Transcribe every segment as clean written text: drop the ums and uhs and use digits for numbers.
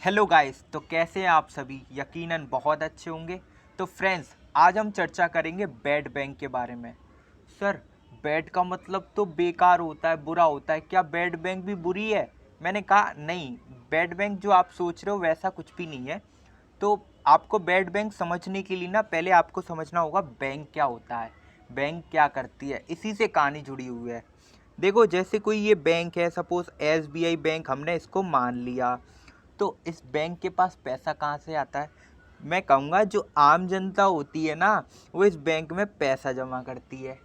Hello guys, तो कैसे हैं आप सभी। यकीनन बहुत अच्छे होंगे। तो फ्रेंड्स, आज हम चर्चा करेंगे बैड बैंक के बारे में। सर, बैड का मतलब तो बेकार होता है, बुरा होता है। क्या बैड बैंक भी बुरी है? मैंने कहा नहीं, बैड बैंक जो आप सोच रहे हो वैसा कुछ भी नहीं है। तो आपको बैड बैंक समझने के लिए ना पहले आपको समझना होगा बैंक क्या होता है, बैंक क्या करती है। इसी से कहानी जुड़ी हुई है। देखो, जैसे कोई ये बैंक है, सपोज एसबीआई बैंक, हमने इसको मान लिया। तो इस बैंक के पास पैसा कहाँ से आता है? मैं कहूँगा जो आम जनता होती है ना, वो इस बैंक में पैसा जमा करती है।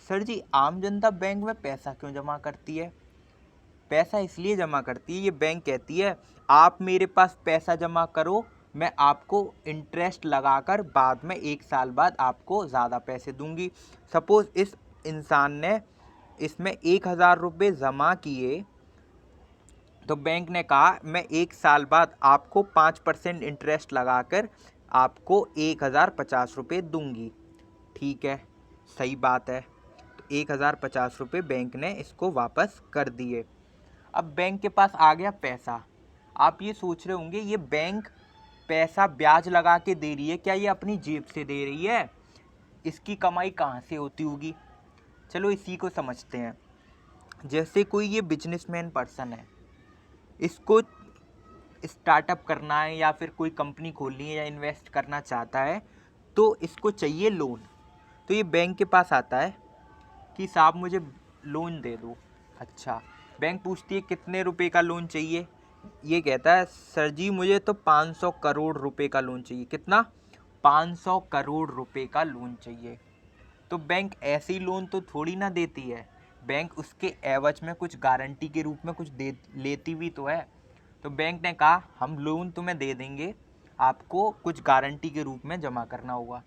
सर जी, आम जनता बैंक में पैसा क्यों जमा करती है? पैसा इसलिए जमा करती है, ये बैंक कहती है आप मेरे पास पैसा जमा करो, मैं आपको इंटरेस्ट लगाकर बाद में 1 साल बाद आपको ज़्यादा पैसे दूंगी। सपोज इस इंसान ने इसमें 1,000 रुपये जमा किए, तो बैंक ने कहा मैं 1 साल बाद आपको 5% इंटरेस्ट लगाकर आपको 1,050 रुपये दूंगी। ठीक है, सही बात है। तो 1,050 रुपये बैंक ने इसको वापस कर दिए। अब बैंक के पास आ गया पैसा। आप ये सोच रहे होंगे ये बैंक पैसा ब्याज लगा के दे रही है, क्या ये अपनी जेब से दे रही है? इसकी कमाई कहाँ से होती होगी? चलो इसी को समझते हैं। जैसे कोई ये बिजनेसमैन पर्सन है, इसको स्टार्टअप करना है या फिर कोई कंपनी खोलनी है या इन्वेस्ट करना चाहता है, तो इसको चाहिए लोन। तो ये बैंक के पास आता है कि साहब मुझे लोन दे दो। अच्छा, बैंक पूछती है कितने रुपए का लोन चाहिए? ये कहता है सर जी मुझे तो 500 करोड़ रुपए का लोन चाहिए। कितना? 500 करोड़ रुपए का लोन चाहिए। तो बैंक ऐसे ही लोन तो थोड़ी ना देती है, बैंक उसके एवज में कुछ गारंटी के रूप में कुछ दे लेती भी तो है। तो बैंक ने कहा हम लोन तुम्हें दे देंगे, आपको कुछ गारंटी के रूप में जमा करना होगा।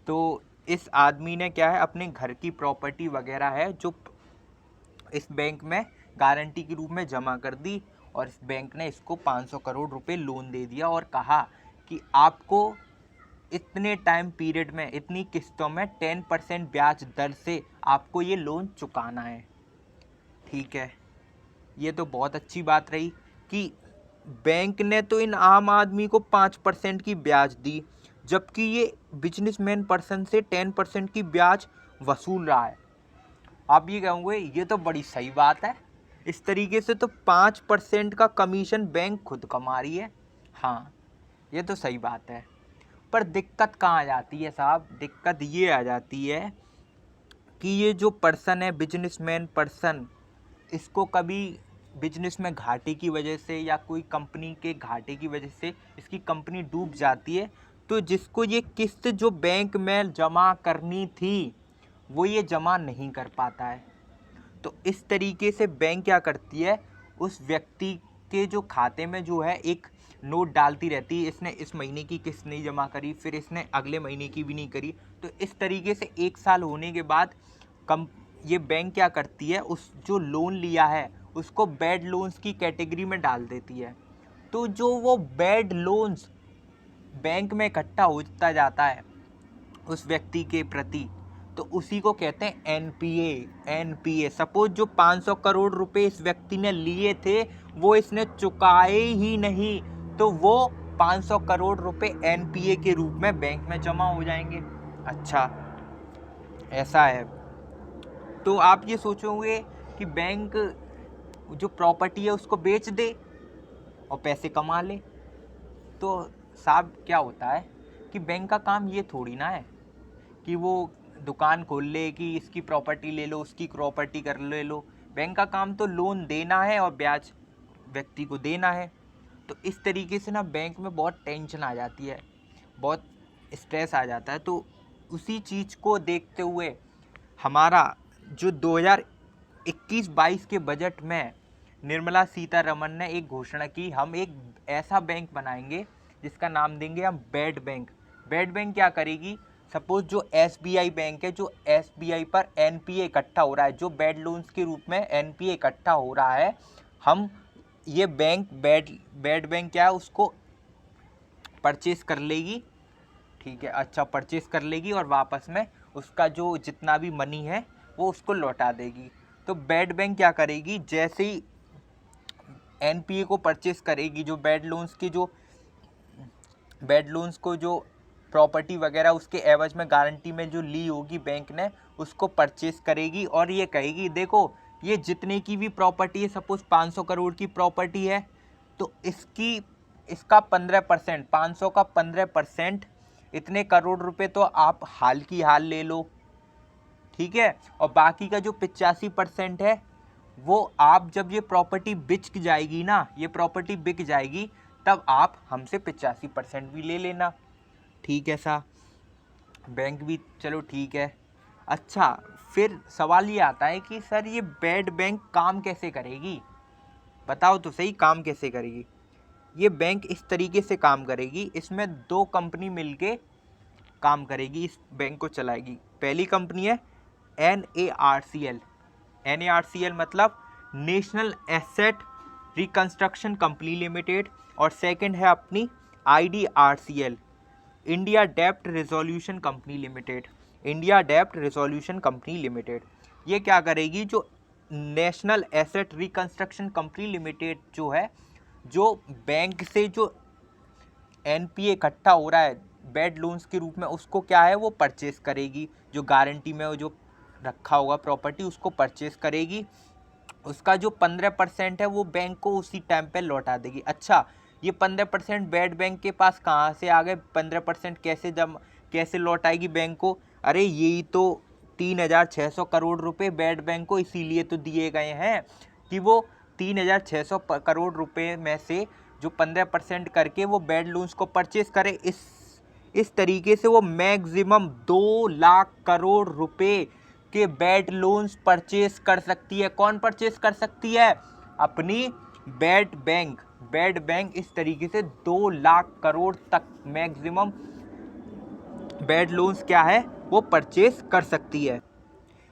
तो इस आदमी ने क्या है, अपने घर की प्रॉपर्टी वगैरह है जो इस बैंक में गारंटी के रूप में जमा कर दी, और इस बैंक ने इसको 500 करोड़ रुपए लोन दे दिया और कहा कि आपको इतने टाइम पीरियड में, इतनी किस्तों में 10% ब्याज दर से आपको ये लोन चुकाना है। ठीक है, ये तो बहुत अच्छी बात रही कि बैंक ने तो इन आम आदमी को 5% की ब्याज दी, जबकि ये बिजनेसमैन पर्सन से 10% की ब्याज वसूल रहा है। आप ये कहोगे ये तो बड़ी सही बात है, इस तरीके से तो 5% का कमीशन बैंक खुद कमा रही है। हाँ, ये तो सही बात है। पर दिक्कत कहाँ आ जाती है साहब? दिक्कत ये आ जाती है कि ये जो पर्सन है, बिजनेसमैन पर्सन, इसको कभी बिजनेस में घाटे की वजह से या कोई कंपनी के घाटे की वजह से इसकी कंपनी डूब जाती है, तो जिसको ये किस्त जो बैंक में जमा करनी थी वो ये जमा नहीं कर पाता है। तो इस तरीके से बैंक क्या करती है, उस व्यक्ति के जो खाते में जो है एक नोट डालती रहती है, इसने इस महीने की किस्त नहीं जमा करी, फिर इसने अगले महीने की भी नहीं करी। तो इस तरीके से 1 साल होने के बाद कम ये बैंक क्या करती है, उस जो लोन लिया है उसको बैड लोन्स की कैटेगरी में डाल देती है। तो जो वो बैड लोन्स बैंक में इकट्ठा होता जाता है उस व्यक्ति के प्रति, तो उसी को कहते हैं एनपीए। एनपीए, सपोज जो 500 करोड़ रुपए इस व्यक्ति ने लिए थे वो इसने चुकाए ही नहीं, तो वो 500 करोड़ रुपए एनपीए के रूप में बैंक में जमा हो जाएंगे। अच्छा, ऐसा है। तो आप ये सोचोगे कि बैंक जो प्रॉपर्टी है उसको बेच दे और पैसे कमा ले। तो साहब क्या होता है कि बैंक का काम ये थोड़ी ना है कि वो दुकान खोल ले कि इसकी प्रॉपर्टी ले लो, उसकी प्रॉपर्टी कर ले लो। बैंक का काम तो लोन देना है और ब्याज व्यक्ति को देना है। तो इस तरीके से ना बैंक में बहुत टेंशन आ जाती है, बहुत स्ट्रेस आ जाता है। तो उसी चीज़ को देखते हुए हमारा जो 2021-22 के बजट में निर्मला सीतारमण ने एक घोषणा की, हम एक ऐसा बैंक बनाएंगे जिसका नाम देंगे हम बैड बैंक। बैड बैंक क्या करेगी, सपोज जो एसबीआई बैंक है, जो एसबीआई पर एनपीए इकट्ठा हो रहा है, जो बैड लोन्स के रूप में एनपीए इकट्ठा हो रहा है, हम ये बैंक बैड बैंक क्या है उसको परचेज कर लेगी। ठीक है, अच्छा, परचेज कर लेगी और वापस में उसका जो जितना भी मनी है वो उसको लौटा देगी। तो बैड बैंक क्या करेगी, जैसे ही एनपीए को परचेस करेगी, जो बैड लोन्स को जो प्रॉपर्टी वगैरह उसके एवज में गारंटी में जो ली होगी बैंक ने, उसको परचेस करेगी और ये कहेगी देखो ये जितने की भी प्रॉपर्टी है, सपोज 500 करोड़ की प्रॉपर्टी है, तो इसका 15%, 500 का 15%, इतने करोड़ रुपए तो आप हाल की हाल ले लो, ठीक है, और बाकी का जो 85% है वो आप जब ये प्रॉपर्टी बिक जाएगी ना, ये प्रॉपर्टी बिक जाएगी, तब आप हमसे 85% भी ले लेना। ठीक है सा, बैंक भी चलो ठीक है। अच्छा, फिर सवाल ये आता है कि सर ये बैड बैंक काम कैसे करेगी, बताओ तो सही काम कैसे करेगी। ये बैंक इस तरीके से काम करेगी, इसमें 2 कंपनी मिलके काम करेगी, इस बैंक को चलाएगी। पहली कंपनी है NARCL। NARCL मतलब national asset reconstruction company limited, और सेकंड है अपनी IDRCL, इंडिया डेब्ट रेजोल्यूशन कंपनी लिमिटेड। इंडिया डेब्ट रेजोल्यूशन कंपनी लिमिटेड ये क्या करेगी, जो national asset reconstruction company limited जो है, जो बैंक से जो एनपीए इकट्ठा हो रहा है बैड लोन्स के रूप में, उसको क्या है वो परचेस करेगी, जो गारंटी में जो रखा होगा प्रॉपर्टी उसको परचेस करेगी। उसका जो 15% है वो बैंक को उसी टाइम पे लौटा देगी। अच्छा, ये 15% बैड बैंक के पास कहाँ से आ गए, 15% कैसे लौटाएगी बैंक को? अरे यही तो 3600 करोड़ रुपए बैड बैंक को इसीलिए तो दिए गए हैं कि वो 3600 करोड़ रुपए में से जो 15% करके वो बैड लोन्स को परचेस करे। इस तरीके से वो मैक्सिमम 2 लाख करोड़ रुपए के बैड लोन्स परचेस कर सकती है। कौन परचेस कर सकती है? अपनी बैड बैंक इस तरीके से 2 लाख करोड़ तक मैक्सिमम बैड लोन्स क्या है वो परचेस कर सकती है।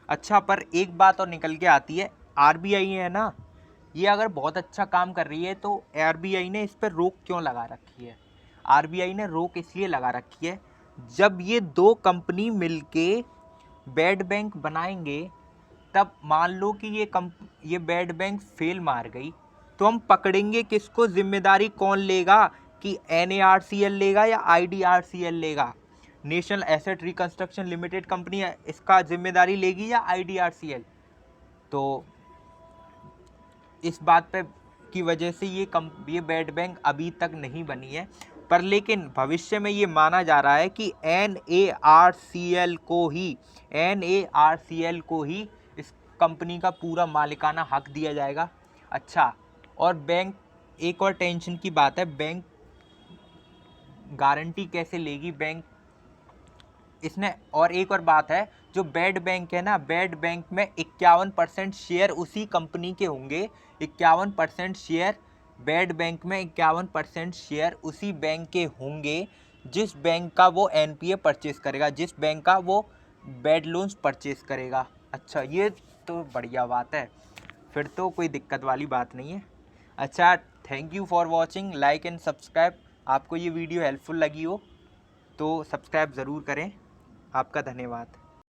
अच्छा, पर एक बात और निकल के आती है, आरबीआई है ना, ये अगर बहुत अच्छा काम कर रही है तो आरबीआई ने इस पर रोक क्यों लगा रखी है? आरबीआई ने रोक इसलिए लगा रखी है, जब ये 2 कंपनी मिलके बैड बैंक बनाएंगे, तब मान लो कि ये बैड बैंक फेल मार गई, तो हम पकड़ेंगे किसको? जिम्मेदारी कौन लेगा? कि NARCL लेगा या IDRCL लेगा? National asset reconstruction limited company इसका जिम्मेदारी लेगी या IDRCL? तो इस बात पे की वजह से ये बैड बैंक अभी तक नहीं बनी है, पर लेकिन भविष्य में ये माना जा रहा है कि NARCL को ही इस कंपनी का पूरा मालिकाना हक दिया जाएगा। अच्छा, और बैंक, एक और टेंशन की बात है, बैंक गारंटी कैसे लेगी बैंक इसने? और एक और बात है, जो बैड बैंक है ना, बैड बैंक में 51% शेयर उसी कंपनी के होंगे। 51% शेयर बैड बैंक में, 51% शेयर उसी बैंक के होंगे जिस बैंक का वो एनपीए परचेस करेगा, जिस बैंक का वो बैड लोन्स परचेस करेगा। अच्छा, ये तो बढ़िया बात है, फिर तो कोई दिक्कत वाली बात नहीं है। अच्छा, thank you for watching, like and subscribe. आपको ये वीडियो हेल्पफुल लगी हो तो सब्सक्राइब ज़रूर करें। आपका धन्यवाद।